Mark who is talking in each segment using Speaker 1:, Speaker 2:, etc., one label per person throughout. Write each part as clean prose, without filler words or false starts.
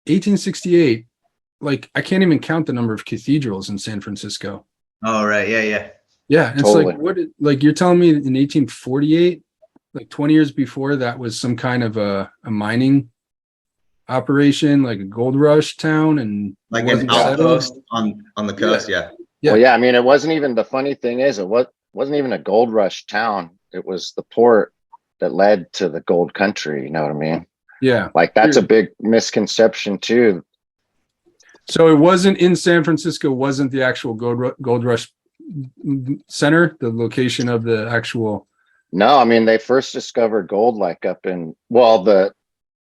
Speaker 1: 1868, like I can't even count the number of cathedrals in San Francisco.
Speaker 2: Oh, right. Yeah, yeah.
Speaker 1: Yeah, it's
Speaker 3: Totally.
Speaker 1: like like you're telling me in 1848, like 20 years before, that was some kind of a mining operation, like a gold rush town, and
Speaker 2: Like
Speaker 1: wasn't
Speaker 2: an outpost
Speaker 1: settled?
Speaker 2: on the coast. Yeah.
Speaker 1: Yeah.
Speaker 3: Well, yeah, I mean, it wasn't even, the funny thing is, wasn't even a gold rush town. It was the port that led to the gold country. You know what I mean?
Speaker 1: Yeah.
Speaker 3: Like that's a big misconception too.
Speaker 1: So it wasn't in San Francisco, wasn't the actual gold rush center, the location of the actual.
Speaker 3: No, I mean, they first discovered gold like up in, well, the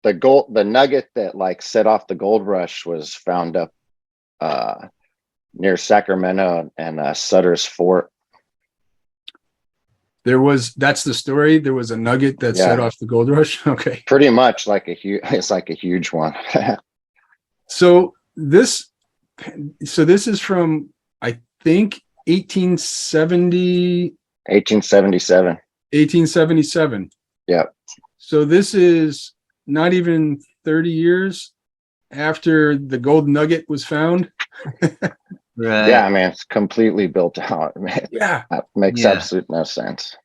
Speaker 3: nugget that like set off the gold rush was found up near Sacramento and Sutter's Fort.
Speaker 1: That's the story. There was a nugget that set off the gold rush. Okay.
Speaker 3: Pretty much like it's like a huge one.
Speaker 1: So this is from, I think, 1870.
Speaker 3: 1877.
Speaker 1: 1877.
Speaker 3: Yeah.
Speaker 1: So this is not even 30 years after the gold nugget was found.
Speaker 2: Right.
Speaker 3: Yeah, I mean, it's completely built out.
Speaker 1: Yeah.
Speaker 3: That makes absolute no sense.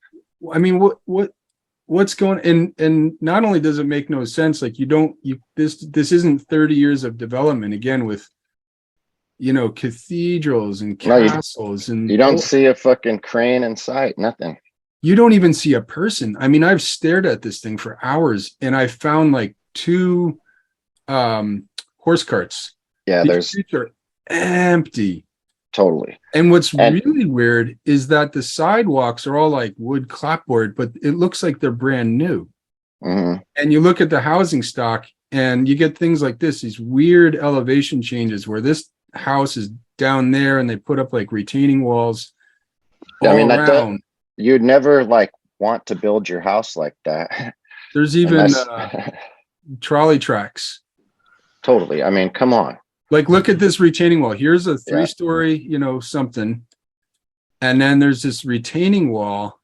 Speaker 1: I mean, what's going, and not only does it make no sense, like this isn't 30 years of development again with, cathedrals and castles, and
Speaker 3: you don't see a fucking crane in sight, nothing.
Speaker 1: You don't even see a person. I mean, I've stared at this thing for hours and I found like 2 horse carts.
Speaker 3: Yeah,
Speaker 1: These streets are empty.
Speaker 3: Totally.
Speaker 1: And what's really weird is that the sidewalks are all like wood clapboard, but it looks like they're brand new.
Speaker 3: Mm-hmm.
Speaker 1: And you look at the housing stock and you get things like this, these weird elevation changes where this house is down there and they put up like retaining walls all around.
Speaker 3: You'd never like want to build your house like that.
Speaker 1: There's even trolley tracks.
Speaker 3: Totally. I mean, come on.
Speaker 1: Like, look at this retaining wall. Here's a 3-story, something. And then there's this retaining wall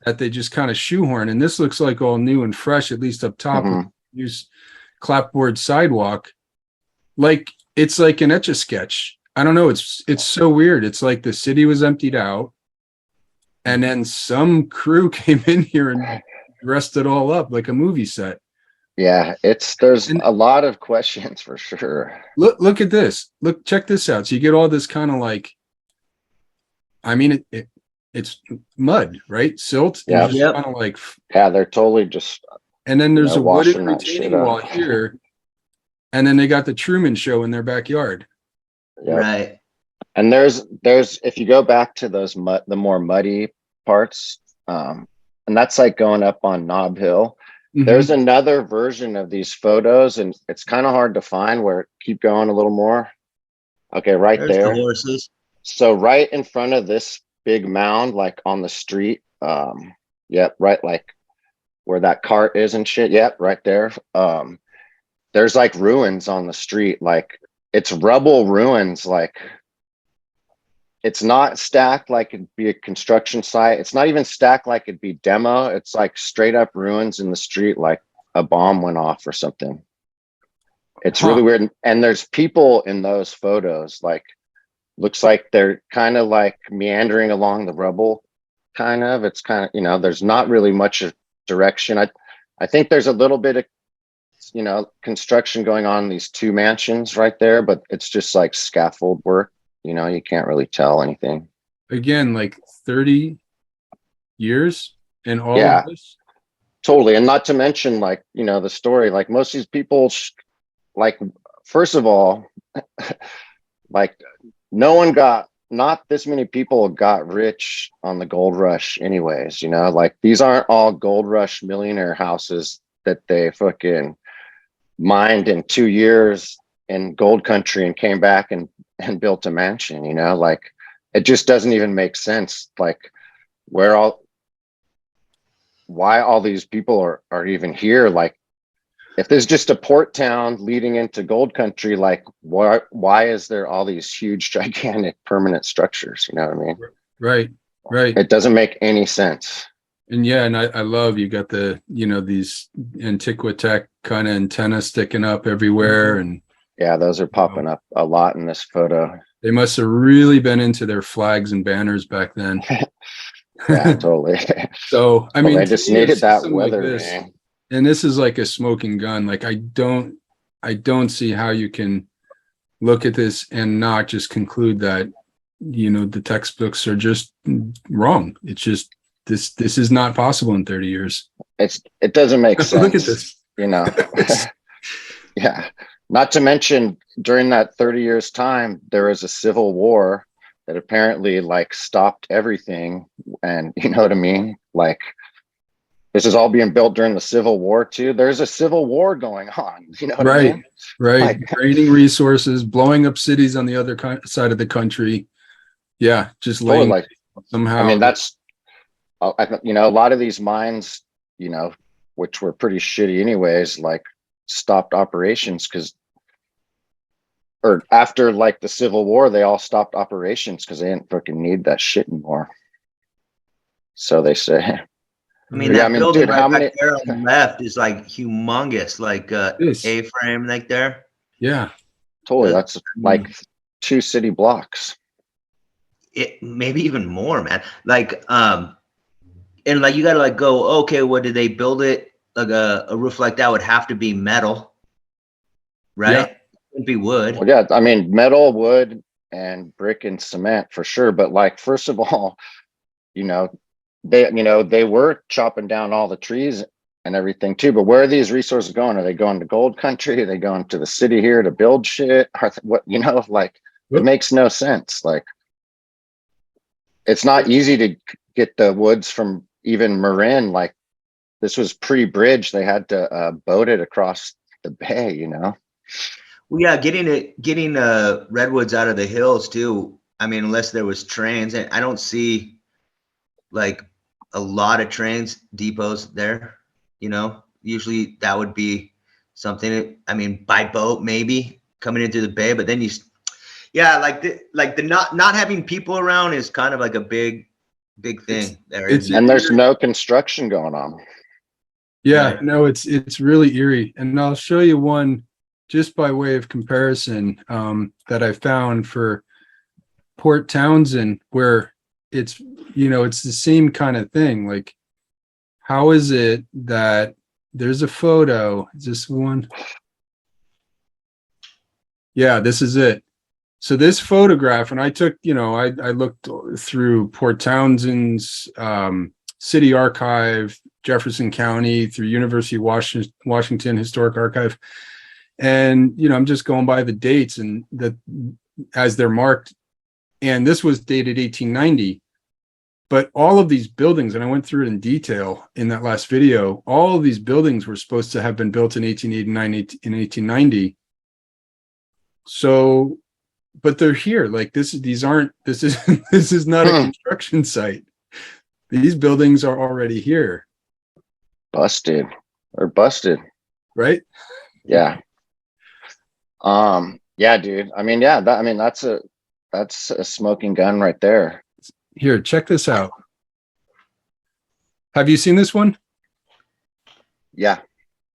Speaker 1: that they just kind of shoehorn. And this looks like all new and fresh, at least up top.
Speaker 3: Mm-hmm.
Speaker 1: Use clapboard sidewalk. Like, it's like an Etch-a-Sketch. I don't know. It's so weird. It's like the city was emptied out. And then some crew came in here and dressed it all up like a movie set.
Speaker 3: Yeah, there's a lot of questions for sure.
Speaker 1: Look at this. Check this out. So you get all this kind of like, I mean, it's mud, right? Silt.
Speaker 3: Yeah.
Speaker 1: Kind of like.
Speaker 3: Yeah, they're totally just.
Speaker 1: And then there's a wooden retaining wall here. And then they got the Truman Show in their backyard.
Speaker 3: Yep.
Speaker 2: Right.
Speaker 3: And there's if you go back to those the more muddy parts, and that's like going up on Nob Hill. Mm-hmm. There's another version of these photos, and it's kind of hard to find. Keep going a little more. Okay, right
Speaker 2: There's
Speaker 3: there.
Speaker 2: The horses.
Speaker 3: So right in front of this big mound, like on the street. Yep, right, like where that cart is and shit. Yep, right there. There's like ruins on the street, like it's rubble ruins, like. It's not stacked like it'd be a construction site. It's not even stacked like it'd be demo. It's like straight up ruins in the street, like a bomb went off or something. It's really weird. And there's people in those photos, like looks like they're kind of like meandering along the rubble, kind of. It's kind of, there's not really much direction. I think there's a little bit of, construction going on in these 2 mansions right there, but it's just like scaffold work. You can't really tell anything.
Speaker 1: Again, like 30 years in all of this?
Speaker 3: Totally. And not to mention, like, the story, like most of these people, like, first of all, like not this many people got rich on the gold rush anyways, like these aren't all gold rush millionaire houses that they fucking mined in 2 years in gold country and came back and built a mansion, like it just doesn't even make sense. Like why all these people are even here. Like if there's just a port town leading into gold country, like why is there all these huge, gigantic permanent structures? You know what I mean?
Speaker 1: Right. Right.
Speaker 3: It doesn't make any sense.
Speaker 1: And yeah, and I love you got the, these Antiquitech kind of antennas sticking up everywhere. And
Speaker 3: Yeah, those are popping up a lot in this photo.
Speaker 1: they must have really been into their flags and banners back then.
Speaker 3: Yeah, totally.
Speaker 1: So, I
Speaker 3: Well,
Speaker 1: mean,
Speaker 3: they
Speaker 1: to
Speaker 3: just
Speaker 1: me, I
Speaker 3: needed
Speaker 1: see
Speaker 3: that
Speaker 1: something like
Speaker 3: weather,
Speaker 1: this,
Speaker 3: man.
Speaker 1: and this is like a smoking gun. Like I don't see how you can look at this and not just conclude that, the textbooks are just wrong. It's just this is not possible in 30 years.
Speaker 3: It doesn't make sense.
Speaker 1: Look at this.
Speaker 3: Yeah. Not to mention during that 30 years time, there was a civil war that apparently like stopped everything. And you know what I mean? Like this is all being built during the Civil War too. There's a civil war going on. You know what I mean?
Speaker 1: Right.
Speaker 3: Like,
Speaker 1: Draining resources, blowing up cities on the other side of the country. Yeah. Just laying
Speaker 3: like,
Speaker 1: somehow.
Speaker 3: I mean, that's, a lot of these mines, which were pretty shitty anyways, like stopped operations or after like the Civil War, they all stopped operations because they didn't fucking need that shit anymore. So they say.
Speaker 4: I mean, that building
Speaker 3: dude,
Speaker 4: right back there on the left is like humongous, like A-frame like there.
Speaker 1: Yeah.
Speaker 3: Totally. That's like 2 city blocks.
Speaker 4: It maybe even more, man. Like, and like you gotta like go, okay, what did they build it? Like a roof like that would have to be metal, right?
Speaker 1: Yeah.
Speaker 4: It wouldn't be wood.
Speaker 3: Well, yeah, I mean, metal, wood, and brick and cement for sure. But like, first of all, they were chopping down all the trees and everything too. But where are these resources going? Are they going to gold country? Are they going to the city here to build shit? Like it makes no sense. Like it's not easy to get the woods from even Marin. Like this was pre-bridge. They had to boat it across the bay,
Speaker 4: Well, yeah, getting redwoods out of the hills too. I mean, unless there was trains, and I don't see like a lot of trains depots there. Usually that would be something. I mean, by boat maybe coming into the bay, but then like the not having people around is kind of like a big thing there.
Speaker 3: And there's no construction going on.
Speaker 1: Yeah,
Speaker 4: right.
Speaker 1: no, it's really eerie. And I'll show you one just by way of comparison that I found for Port Townsend, where it's it's the same kind of thing. Like, how is it that there's a photo? Is this one? Yeah, this is it. So this photograph, and I took, I looked through Port Townsend's city archive, Jefferson County, through University of Washington Historic Archive. And, I'm just going by the dates and as they're marked. And this was dated 1890. But all of these buildings, and I went through it in detail in that last video, all of these buildings were supposed to have been built in 1889 and 1890. So, but they're here. Like this is not a construction site. These buildings are already here.
Speaker 3: Busted.
Speaker 1: Right?
Speaker 3: Yeah. Yeah, dude. I mean, yeah, that's a smoking gun right there.
Speaker 1: Here, check this out. Have you seen this one?
Speaker 3: Yeah.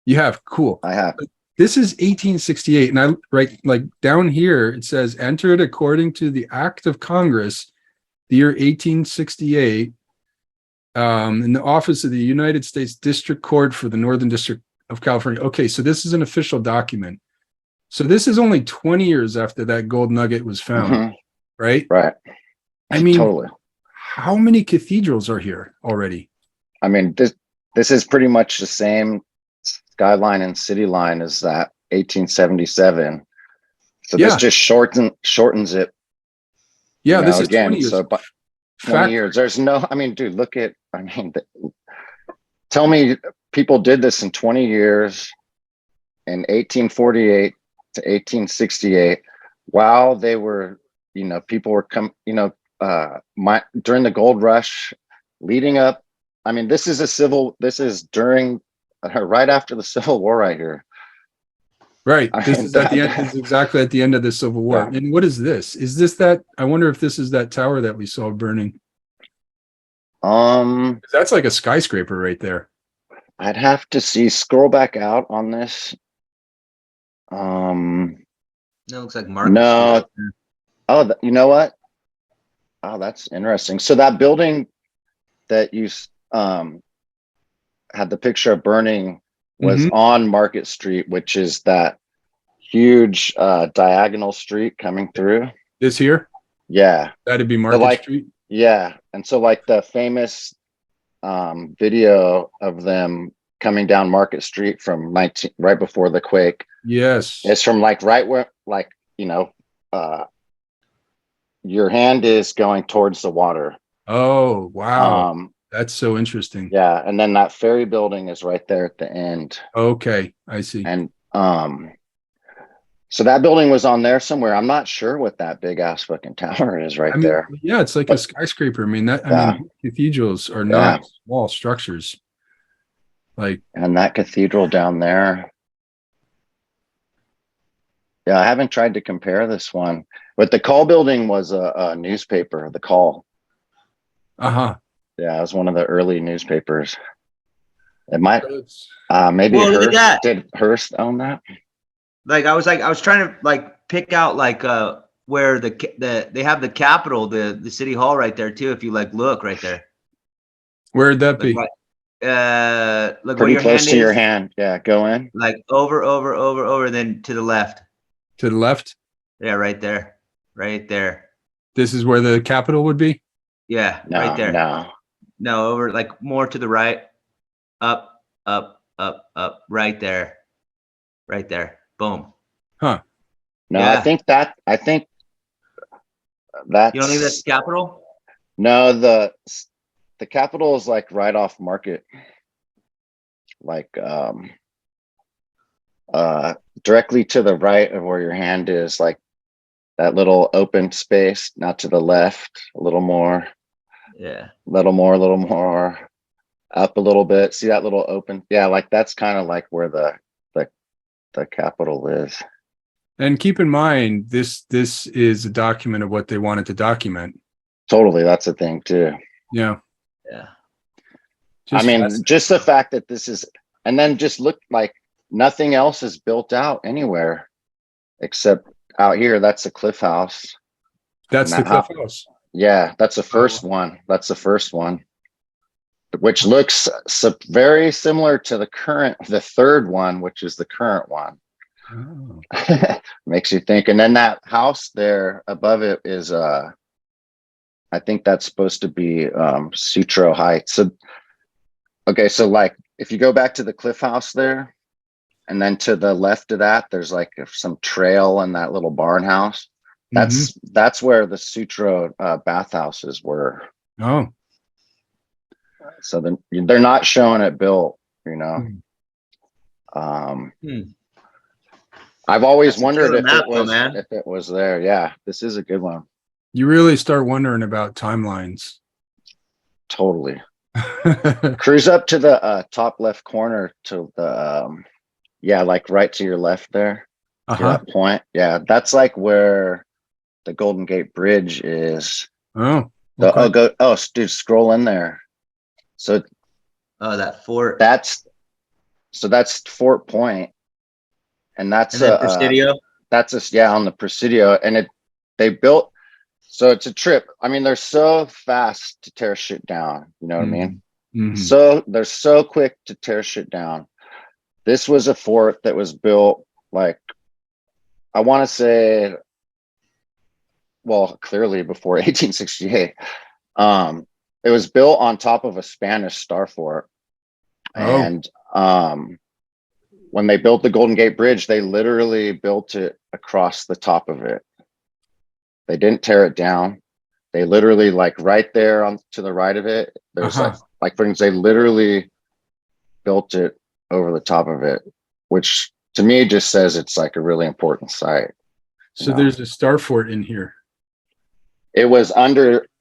Speaker 1: You have? Cool.
Speaker 3: I have.
Speaker 1: This is 1868. And like down here, it says entered according to the Act of Congress, the year 1868, in the office of the United States District Court for the Northern District of California. Okay, so this is an official document. So this is only 20 years after that gold nugget was found, right?
Speaker 3: Right.
Speaker 1: I mean,
Speaker 3: totally.
Speaker 1: How many cathedrals are here already?
Speaker 3: I mean, this is pretty much the same skyline and city line as that 1877. So this just shortens it.
Speaker 1: Yeah, this is
Speaker 3: again.
Speaker 1: 20 years.
Speaker 3: So 20 years. There's no. I mean, dude, tell me people did this in 20 years, in 1848 to 1868, while they were, people were during the gold rush leading up. I mean, this is during right after the Civil War right here.
Speaker 1: Right.
Speaker 3: I
Speaker 1: This
Speaker 3: mean,
Speaker 1: is at the end. This is exactly at the end of the Civil War.
Speaker 3: Yeah.
Speaker 1: And what is this? Is this that? I wonder if this is that tower that we saw burning. That's like a skyscraper right there.
Speaker 3: I'd have to scroll back out on this.
Speaker 4: It looks like Market
Speaker 3: No.
Speaker 4: Street.
Speaker 3: Oh, you know what? Oh, that's interesting. So that building that you had the picture of burning was
Speaker 1: Mhm.
Speaker 3: on Market Street, which is that huge diagonal street coming through.
Speaker 1: This here,
Speaker 3: Yeah.
Speaker 1: that'd be
Speaker 3: But
Speaker 1: Market
Speaker 3: like,
Speaker 1: Street.
Speaker 3: yeah. And so like the famous video of them coming down Market Street from right before the quake.
Speaker 1: Yes.
Speaker 3: It's from like right where, like, you know, your hand is going towards the water.
Speaker 1: Oh, wow.
Speaker 3: Um,
Speaker 1: That's so interesting.
Speaker 3: yeah, and then that ferry building is right there at the end.
Speaker 1: Okay, I see.
Speaker 3: And so that building was on there somewhere. I'm not sure what that big ass fucking tower is right
Speaker 1: I mean,
Speaker 3: there.
Speaker 1: yeah, it's like a
Speaker 3: But-
Speaker 1: skyscraper. I mean, that I
Speaker 3: Yeah.
Speaker 1: mean, cathedrals are
Speaker 3: Yeah.
Speaker 1: not small structures. Like,
Speaker 3: And that cathedral down there. Yeah, I haven't tried to compare this one, but the Call building was a newspaper, the Call.
Speaker 1: uh-huh.
Speaker 3: Yeah, it was one of the early newspapers. It might
Speaker 1: It's-
Speaker 3: maybe
Speaker 4: Whoa, look at
Speaker 3: Hearst,
Speaker 4: that.
Speaker 3: did Hearst own that?
Speaker 4: Like I was trying to like pick out like where they have the Capitol, the city hall right there too. If you like look right there,
Speaker 1: Where'd that
Speaker 4: like,
Speaker 1: be?
Speaker 4: look where
Speaker 3: Pretty
Speaker 4: your
Speaker 3: close
Speaker 4: hand
Speaker 3: to your
Speaker 4: is,
Speaker 3: hand. Yeah, go in.
Speaker 4: like over, then to the left.
Speaker 1: To the left?
Speaker 4: Yeah, right there, right there.
Speaker 1: This is where the Capitol would be?
Speaker 4: Yeah,
Speaker 3: No,
Speaker 4: right there.
Speaker 3: no.
Speaker 4: No, over like more to the right, up, right there, right there. Boom.
Speaker 1: Huh.
Speaker 3: No,
Speaker 4: Yeah.
Speaker 3: I think that's
Speaker 4: You don't think that's the Capitol?
Speaker 3: no, the Capitol is like right off Market. Like directly to the right of where your hand is, like that little open space, not to the left, a little more,
Speaker 4: Yeah.
Speaker 3: a little more, up a little bit. See that little open? Yeah, like that's kind of like where the Capitol is.
Speaker 1: And keep in mind, this is a document of what they wanted to document.
Speaker 3: Totally, that's a thing too.
Speaker 1: Yeah.
Speaker 4: Yeah.
Speaker 3: I mean,
Speaker 1: fascinating.
Speaker 3: just the fact that this is, and then just look like nothing else is built out anywhere except out here. That's the Cliff House.
Speaker 1: That's the
Speaker 3: and
Speaker 1: Cliff
Speaker 3: that
Speaker 1: House.
Speaker 3: Yeah, that's the first one. That's the first one, which looks very similar to the third one, which is the current one.
Speaker 1: Oh.
Speaker 3: Makes you think. And then that house there above it is, I think that's supposed to be Sutro Heights. So, okay, so like if you go back to the Cliff House there, and then to the left of that, there's like some trail and that little barn house. That's where the Sutro bathhouses were.
Speaker 1: Oh.
Speaker 3: So then they're not showing it built, you know. I've always
Speaker 4: That's a
Speaker 3: wondered
Speaker 4: killer
Speaker 3: if
Speaker 4: map,
Speaker 3: it was
Speaker 4: though, man.
Speaker 3: if it was there. Yeah, this is a good one.
Speaker 1: You really start wondering about timelines.
Speaker 3: Totally. Cruise up to the top left corner to the yeah, like right to your left there. To
Speaker 1: Uh-huh.
Speaker 3: that point. Yeah, that's like where the Golden Gate Bridge is.
Speaker 1: Oh.
Speaker 3: Dude, scroll in there. So
Speaker 4: that fort.
Speaker 3: that's Fort Point, and that's
Speaker 4: And then Presidio.
Speaker 3: that's on the Presidio, and they built. So it's a trip. I mean, they're so fast to tear shit down. You know what I mean?
Speaker 1: Mhm.
Speaker 3: So they're so quick to tear shit down. This was a fort that was built like, I want to say, well, clearly before 1868. It was built on top of a Spanish star fort.
Speaker 1: Oh.
Speaker 3: And when they built the Golden Gate Bridge, they literally built it across the top of it. They didn't tear it down. They literally, like right there on to the right of it, there's like for instance, they literally built it over the top of it, which to me just says it's like a really important site.
Speaker 1: So there's a star fort in here.
Speaker 3: It was underneath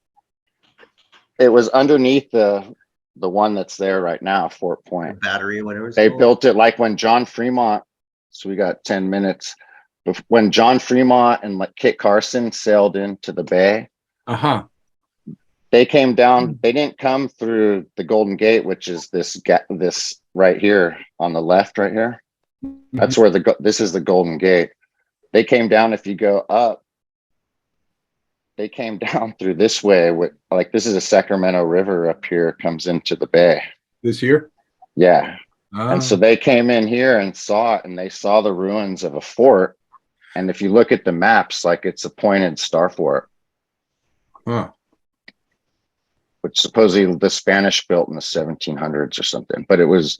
Speaker 3: the one that's there right now, Fort Point.
Speaker 4: Battery, whatever.
Speaker 3: They built it like when John Fremont So we got 10 minutes. When John Fremont and like Kit Carson sailed into the bay, they came down. They didn't come through the Golden Gate, which is this right here on the left, right here. That's where this is the Golden Gate. They came down. If you go up, they came down through this way. Like this is a Sacramento River up here, comes into the bay.
Speaker 1: This here?
Speaker 3: Yeah. And so they came in here and saw it, and they saw the ruins of a fort. And if you look at the maps, like it's a pointed star fort.
Speaker 1: Huh.
Speaker 3: Which supposedly the Spanish built in the 1700s or something. But it was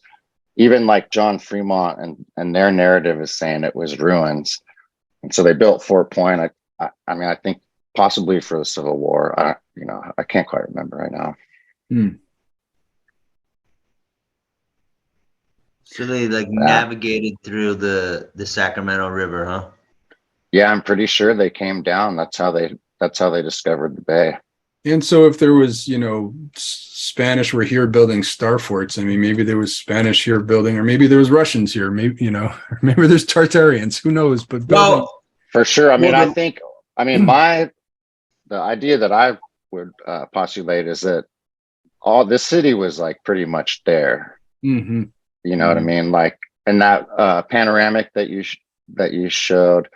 Speaker 3: even like John Fremont and their narrative is saying it was ruins. And so they built Fort Point. I mean, I think possibly for the Civil War. I can't quite remember right now.
Speaker 4: So they like navigated through the Sacramento River, huh?
Speaker 3: Yeah, I'm pretty sure they came down. That's how they discovered the bay.
Speaker 1: And so if there was, Spanish were here building star forts, I mean, maybe there was Spanish here building, or maybe there was Russians here, maybe, maybe there's Tartarians, who knows? But
Speaker 3: for sure. I mean, the idea that I would postulate is that all this city was like pretty much there.
Speaker 1: Mm-hmm.
Speaker 3: You know what I mean? Like, and that panoramic that you showed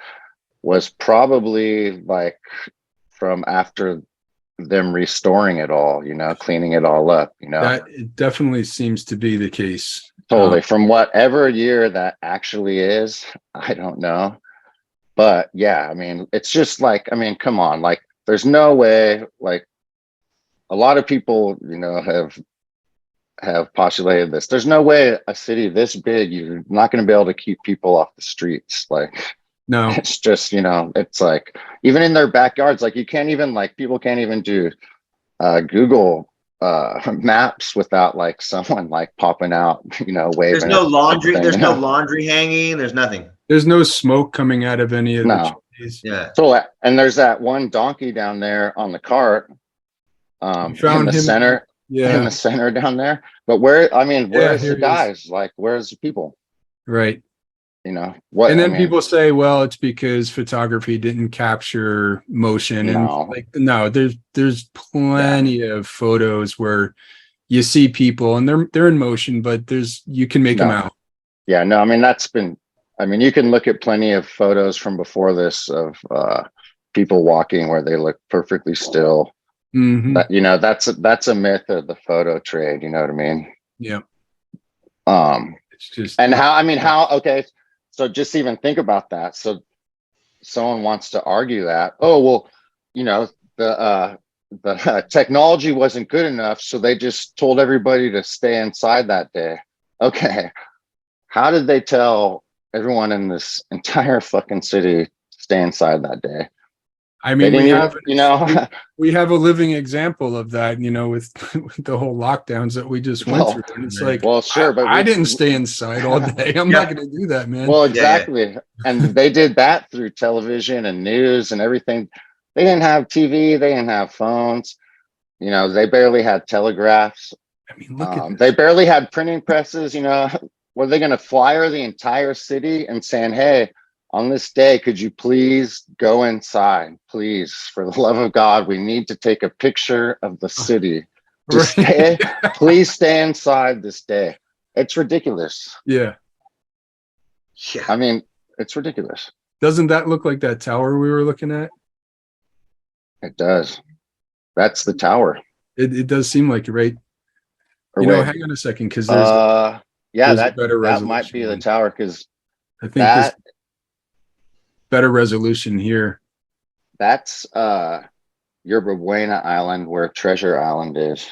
Speaker 3: was probably like from after them restoring it all, cleaning it all up,
Speaker 1: That it definitely seems to be the case.
Speaker 3: Totally. From whatever year that actually is, I don't know. But yeah, I mean, it's just like, I mean, come on, like there's no way, like a lot of people, have postulated this. There's no way a city this big, you're not going to be able to keep people off the streets. Like,
Speaker 1: no,
Speaker 3: it's just, it's like, even in their backyards, like you can't even people can't even do Google maps without like someone like popping out, waving.
Speaker 4: There's no laundry. There's no laundry hanging. There's nothing.
Speaker 1: There's no smoke coming out of any of the trees.
Speaker 4: Yeah.
Speaker 3: So, and there's that one donkey down there on the cart in the center.
Speaker 1: Yeah.
Speaker 3: In the center down there. But where's the guys? Like, where's the people?
Speaker 1: Right.
Speaker 3: What?
Speaker 1: And then people say, well, it's because photography didn't capture motion. And there's plenty of photos where you see people and they're in motion, but you can make them out.
Speaker 3: Yeah, no, I mean, you can look at plenty of photos from before this of people walking where they look perfectly still.
Speaker 1: Mm-hmm.
Speaker 3: That's a myth of the photo trade. You know what I mean?
Speaker 1: Yeah.
Speaker 3: It's just, and okay. So just even think about that. So someone wants to argue that, the technology wasn't good enough, so they just told everybody to stay inside that day. Okay. How did they tell everyone in this entire fucking city to stay inside that day?
Speaker 1: I mean, we have a living example of that, with the whole lockdowns that we just went through. And it's like,
Speaker 3: well, sure, but
Speaker 1: I didn't stay inside all day. I'm not going to do that, man.
Speaker 3: Well, exactly. Yeah. And they did that through television and news and everything. They didn't have TV. They didn't have phones. They barely had telegraphs.
Speaker 1: I mean, look at
Speaker 3: they barely had printing presses. Were they going to flyer the entire city and saying, hey, on this day, could you please go inside? Please, for the love of God, we need to take a picture of the city. Please stay inside this day. It's ridiculous.
Speaker 1: Yeah.
Speaker 3: I mean, it's ridiculous.
Speaker 1: Doesn't that look like that tower we were looking at?
Speaker 3: It does. That's the tower.
Speaker 1: It does seem like it, right? Hang on a second, because there's
Speaker 3: that might be the tower, because
Speaker 1: I think there's better resolution here.
Speaker 3: That's Yerba Buena Island, where Treasure Island is.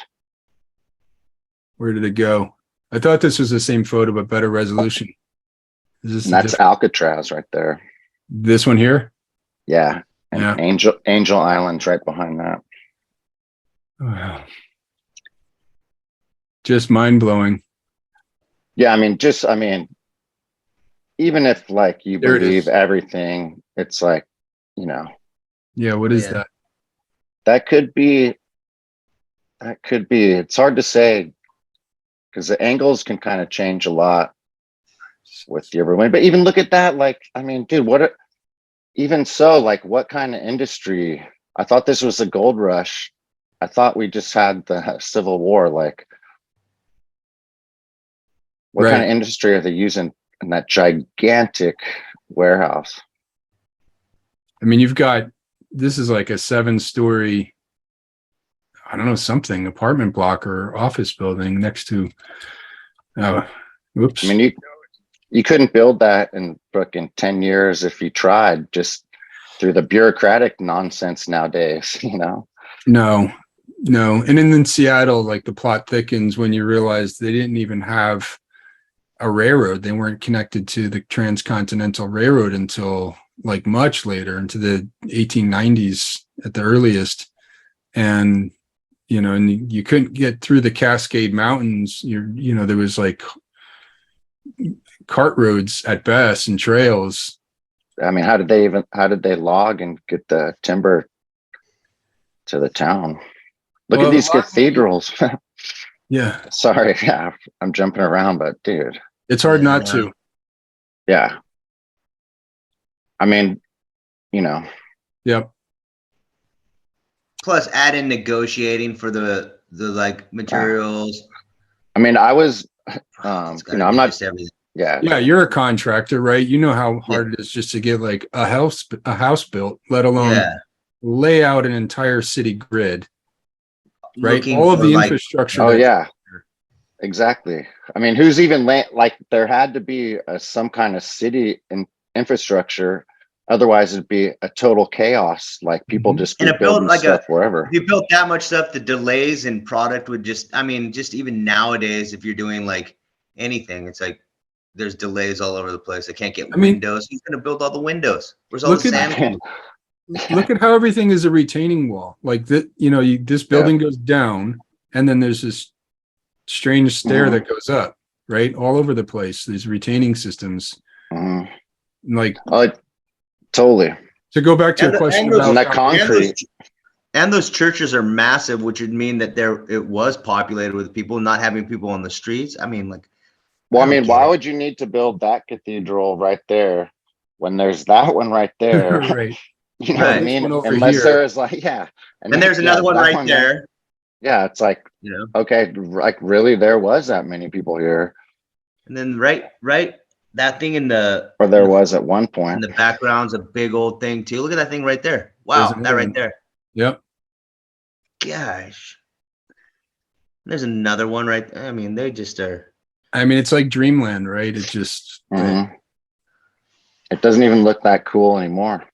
Speaker 1: Where did it go? I thought this was the same photo, but better resolution.
Speaker 3: That's Alcatraz right there.
Speaker 1: This one here?
Speaker 3: Yeah. And Angel Island's right behind that.
Speaker 1: Wow. Just mind-blowing.
Speaker 3: Yeah, even if like you believe everything, it's like,
Speaker 1: Yeah, what is that?
Speaker 3: That could be, it's hard to say because the angles can kind of change a lot. with the Eadweard. But even look at that, like, I mean, dude, even so, like, what kind of industry? I thought this was a gold rush. I thought we just had the Civil War. Like, what kind of industry are they using in that gigantic warehouse?
Speaker 1: I mean, this is like a 7-story, I don't know, something, apartment block or office building next to, oops.
Speaker 3: I mean, you couldn't build that in fucking 10 years if you tried, just through the bureaucratic nonsense nowadays, you know?
Speaker 1: No. And in Seattle, like, the plot thickens when you realize they didn't even have a railroad. They weren't connected to the Transcontinental Railroad until like much later, into the 1890s at the earliest. And, you know, and you couldn't get through the Cascade Mountains. There was like cart roads at best and trails.
Speaker 3: I mean, how did they log and get the timber to the town? Look at these cathedrals.
Speaker 1: Yeah.
Speaker 3: Sorry, yeah, I'm jumping around, but dude,
Speaker 1: It's hard not to.
Speaker 3: Yeah. I mean, you know.
Speaker 1: Yep.
Speaker 4: Plus add in negotiating for the like materials.
Speaker 3: I mean, I was,
Speaker 4: It's
Speaker 3: you know, I'm not,
Speaker 4: everything.
Speaker 1: Yeah, you're a contractor, right? You know how hard it is just to get like a house built, let alone lay out an entire city grid. Right.
Speaker 4: Looking
Speaker 1: All of
Speaker 4: for,
Speaker 1: the
Speaker 4: like,
Speaker 1: infrastructure.
Speaker 3: Oh yeah, exactly. I mean, who's even like there had to be some kind of city infrastructure. Otherwise it'd be a total chaos. Like people just be building
Speaker 4: like
Speaker 3: stuff wherever.
Speaker 4: If you built that much stuff, the delays in product would just, I mean, just even nowadays, if you're doing like anything, it's like there's delays all over the place. I can't get windows. Who's going to build all the windows? Where's all the sand?
Speaker 1: Look at how everything is a retaining wall. Like that, you know, this building goes down and then there's this strange stair that goes up, right? All over the place. These retaining systems. Like,
Speaker 3: totally.
Speaker 1: To go back to your question about
Speaker 3: that concrete.
Speaker 4: And those churches are massive, which would mean that it was populated with people, not having people on the streets. I mean, like,
Speaker 3: well, I mean, why would you need to build that cathedral right there when there's that one right there?
Speaker 1: Right.
Speaker 3: You know what I mean? Unless there is like,
Speaker 4: and there's another one right there.
Speaker 3: Yeah, it's like, you know, okay, like really, there was that many people here.
Speaker 4: And then right, that thing
Speaker 3: or there was at one point.
Speaker 4: In the background's a big old thing too. Look at that thing right there. Wow, that right there.
Speaker 1: Yep.
Speaker 4: Gosh. There's another one right there. I mean, they just are.
Speaker 1: I mean, it's like dreamland, right? It just
Speaker 3: it doesn't even look that cool anymore.